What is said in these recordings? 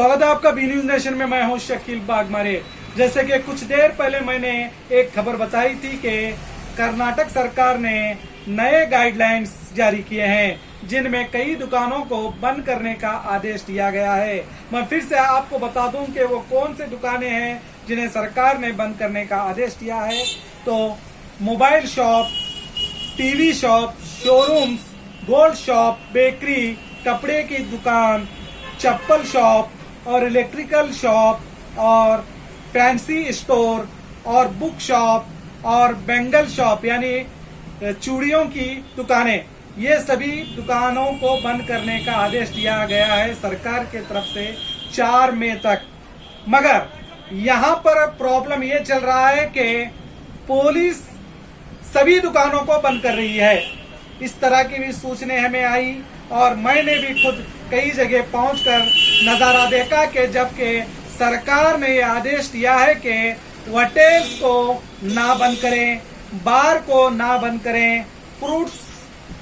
स्वागत है आपका बी न्यूज नेशन में। मैं हूं शकील बागमारे। जैसे कि कुछ देर पहले मैंने एक खबर बताई थी कि कर्नाटक सरकार ने नए गाइडलाइंस जारी किए हैं जिनमें कई दुकानों को बंद करने का आदेश दिया गया है। मैं फिर से आपको बता दूं कि वो कौन से दुकानें हैं जिन्हें सरकार ने बंद करने का आदेश दिया है। तो mobile shop, TV shop, showrooms, gold shop, bakery, कपड़े की दुकान, चप्पल शॉप और इलेक्ट्रिकल शॉप और फैंसी स्टोर और बुक शॉप और बैंगल शॉप यानी चूड़ियों की दुकानें, ये सभी दुकानों को बंद करने का आदेश दिया गया है सरकार की तरफ से 4 मई तक। मगर यहाँ पर प्रॉब्लम ये चल रहा है कि पुलिस सभी दुकानों को बंद कर रही है। इस तरह की भी सूचनाएं हमें आई और मैंने भी खुद कई जगह पहुंचकर नजारा देखा कि जबकि सरकार ने ये आदेश दिया है कि होटल्स को ना बंद करें, बार को ना बंद करें, फ्रूट्स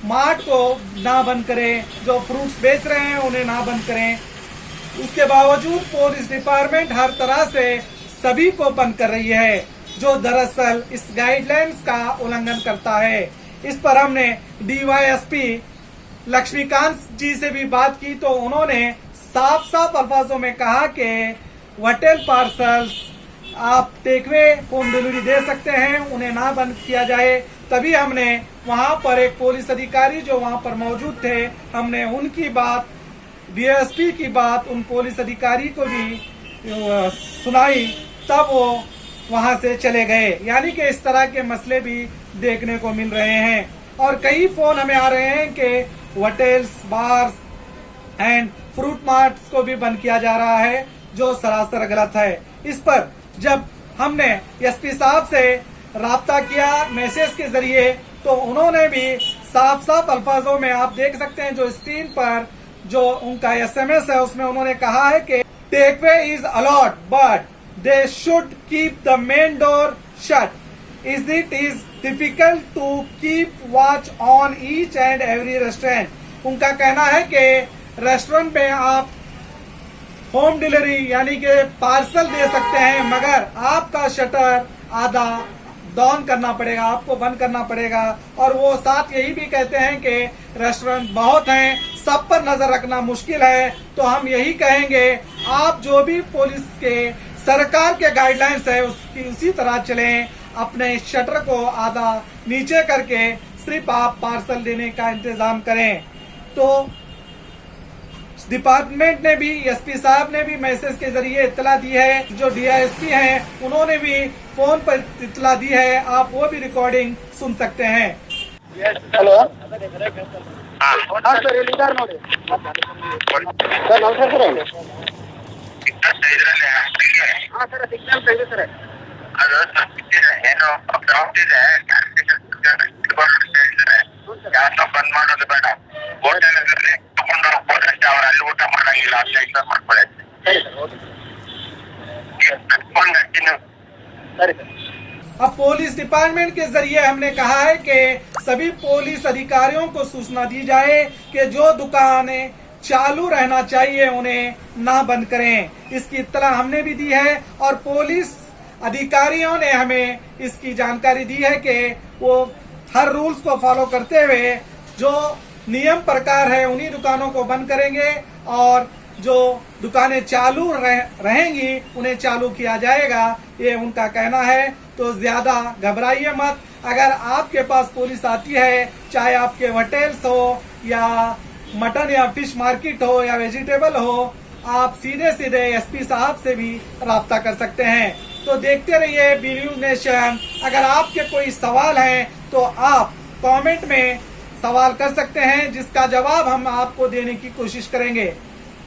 मार्ट को ना बंद करें, जो फ्रूट्स बेच रहे हैं उन्हें ना बंद करें। उसके बावजूद पुलिस डिपार्टमेंट हर तरह से सभी को बंद कर रही है, जो दरअसल इस गाइडलाइंस का उल्लंघन करता है। इस पर हमने डीवाईएसपी लक्ष्मीकांत जी से भी बात की तो उन्होंने साफ साफ अल्फाजों में कहा कि होटल पार्सल्स आप टेकवे होम डिलीवरी दे सकते हैं, उन्हें ना बंद किया जाए। तभी हमने वहां पर एक पुलिस अधिकारी जो वहां पर मौजूद थे, हमने उनकी बात, डीएसपी की बात उन पुलिस अधिकारी को भी सुनाई, तब वो वहां से चले गए। यानी कि इस तरह के मसले भी देखने को मिल रहे हैं और कई फोन हमें आ रहे हैं कि hotels, bars and fruit marts को भी बंद किया जा रहा है, जो सरासर गलत है। इस पर जब हमने एसपी साहब से राब्ता किया मैसेज के जरिए तो उन्होंने भी साफ साफ अल्फाजों में, आप देख सकते हैं जो स्क्रीन पर जो उनका एसएमएस है उसमें उन्होंने कहा है कि takeaway is allowed but they should keep the main door shut is it is difficult to keep watch on each and every restaurant. उनका कहना है कि रेस्टोरेंट में आप होम डिलीवरी यानी कि पार्सल दे सकते हैं, मगर आपका शटर आधा डाउन करना पड़ेगा, आपको बंद करना पड़ेगा। और वो साथ यही भी कहते हैं कि रेस्टोरेंट बहुत हैं, सब पर नजर रखना मुश्किल है। तो हम यही कहेंगे, आप जो भी पुलिस के सरकार के गाइडलाइंस है उसकी उसी तरह चलें, अपने शटर को आधा नीचे करके सिर्फ आप पार्सल देने का इंतजाम करें। तो डिपार्टमेंट ने भी, एसपी साहब ने भी मैसेज के जरिए इत्तला दी है, जो डीआईएसपी हैं उन्होंने भी फोन पर इत्तला दी है। आप वो भी रिकॉर्डिंग सुन सकते हैं। हेलो सर, ಎಲ್ಲಿದ್ದಾರೆ ನೋಡಿ ಸರ್? ನಮಸ್ಕಾರ ಸರ್. ಹಾಂ ಸರ್, ಸಿಗ್ನಲ್ ತೆಗೆದು ಸರ್. ಅದು ಏನು ಪ್ರಾಬ್ಲಮ್ ಇದೆ, ಬಂದ್ ಮಾಡೋದು ಬೇಡ. ಹೋಟೆಲ್ಗಳಲ್ಲಿ ತಗೊಂಡು ಹೋದ್ರೆ ಅವ್ರು ಅಲ್ಲಿ ಊಟ ಮಾಡಂಗಿಲ್ಲ, ಅಲ್ಲೇ ಮಾಡ್ಕೊಳ್ಳಿ. ಸರಿ ಸರ್. अब पुलिस डिपार्टमेंट के जरिए हमने कहा है कि सभी पुलिस अधिकारियों को सूचना दी जाए कि जो दुकानें चालू रहना चाहिए उन्हें ना बंद करें। इसकी इत्तला हमने भी दी है और पुलिस अधिकारियों ने हमें इसकी जानकारी दी है कि वो हर रूल्स को फॉलो करते हुए जो नियम प्रकार है उन्हीं दुकानों को बंद करेंगे और जो दुकानें चालू रहेंगी उन्हें चालू किया जाएगा, ये उनका कहना है। तो ज्यादा घबराइए मत। अगर आपके पास पुलिस आती है, चाहे आपके होटल्स हो या मटन या फिश मार्केट हो या वेजिटेबल हो, आप सीधे सीधे एसपी साहब से भी राब्ता कर सकते हैं। तो देखते रहिए बी न्यूज नेशन। अगर आपके कोई सवाल हैं तो आप कमेंट में सवाल कर सकते हैं, जिसका जवाब हम आपको देने की कोशिश करेंगे।